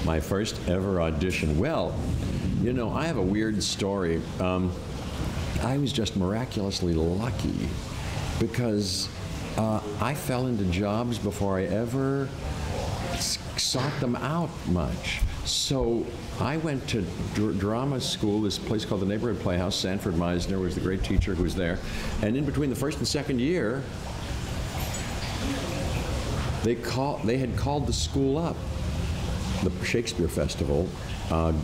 My first ever audition. Well, you know, I have a weird story. I was just miraculously lucky because I fell into jobs before I ever sought them out much. So I went to drama school, this place called the Neighborhood Playhouse. Sanford Meisner was the great teacher who was there. And in between the first and second year, they had called the school up. The Shakespeare Festival,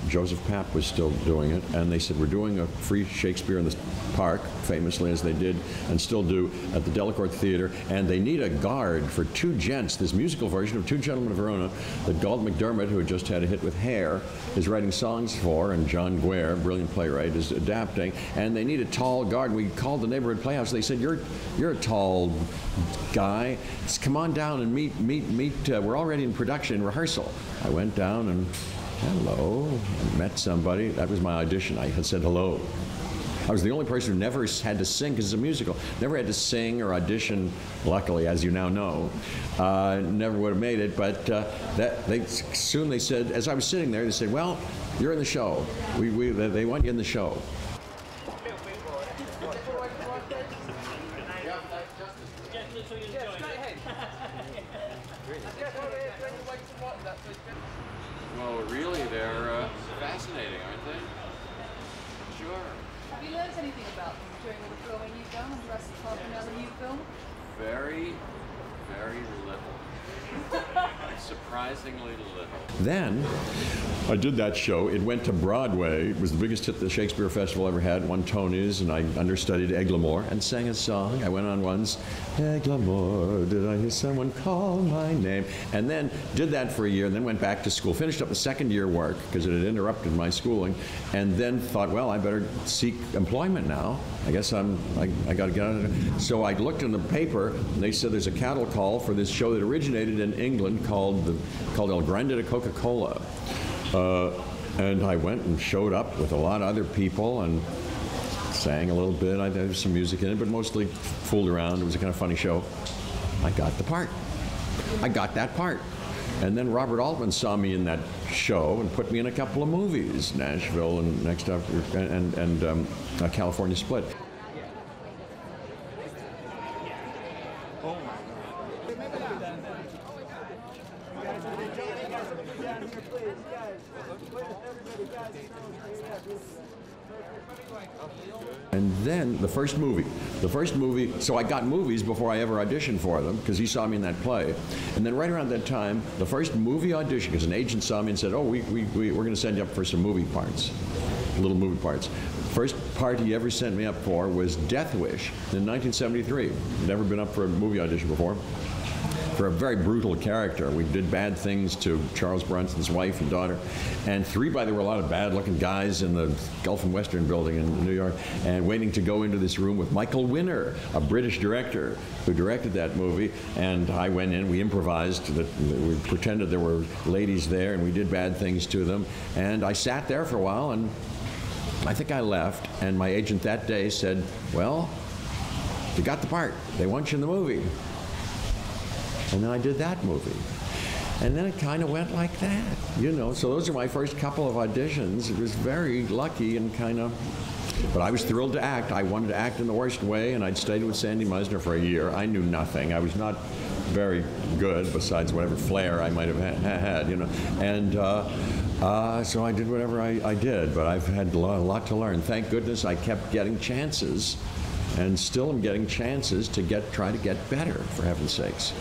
Joseph Papp was still doing it, and they said, we're doing a free Shakespeare in the park, famously as they did and still do at the Delacorte Theater, and they need a guard for Two Gents, this musical version of Two Gentlemen of Verona that Galt McDermott, who had just had a hit with Hair, is writing songs for, and John Guare, brilliant playwright, is adapting, and they need a tall guard. We called the Neighborhood Playhouse. They said, you're a tall guy. Come on down and meet. We're already in production, in rehearsal. I went down and hello, met somebody. That was my audition. I had said hello. I was the only person who never had to sing, because it's a musical. Never had to sing or audition, luckily, as you now know. Never would have made it, but soon they said, as I was sitting there, they said, well, you're in the show. They want you in the show. Well, really, they're fascinating, aren't they? Sure. Have you learned anything about them during all the filming you've done and the rest of the time now that you film? Very, very little. Surprisingly little. Then I did that show. It went to Broadway. It was the biggest hit the Shakespeare Festival ever had, won Tonys, and I understudied Eglamour and sang a song. I went on once, Eglamour, did I hear someone call my name? And then did that for a year, and then went back to school. Finished up a second year work, because it had interrupted my schooling, and then thought, well, I better seek employment now. I guess I got to get out of it. So I looked in the paper, and they said there's a cattle call for this show that originated in England called El Grande de Coca-Cola. And I went and showed up with a lot of other people and sang a little bit. There was some music in it, but mostly fooled around. It was a kind of funny show. I got the part. I got that part. And then Robert Altman saw me in that show and put me in a couple of movies, Nashville and next up, and California Split. And then the first movie, so I got movies before I ever auditioned for them, because he saw me in that play. And then right around that time, the first movie audition, because an agent saw me and said, oh, we're going to send you up for some movie parts, little movie parts. First part he ever sent me up for was Death Wish in 1973. Never been up for a movie audition before. For a very brutal character. We did bad things to Charles Bronson's wife and daughter. And there were a lot of bad-looking guys in the Gulf and Western building in New York, and waiting to go into this room with Michael Winner, a British director who directed that movie. And I went in, we improvised, we pretended there were ladies there, and we did bad things to them. And I sat there for a while, and I think I left, and my agent that day said, well, you got the part. They want you in the movie. And then I did that movie. And then it kind of went like that, you know. So those are my first couple of auditions. It was very lucky and kind of, but I was thrilled to act. I wanted to act in the worst way, and I'd stayed with Sandy Meisner for a year. I knew nothing. I was not very good, besides whatever flair I might have had, you know. And so I did whatever I did, but I've had a lot to learn. Thank goodness I kept getting chances, and still am getting chances to try to get better, for heaven's sakes.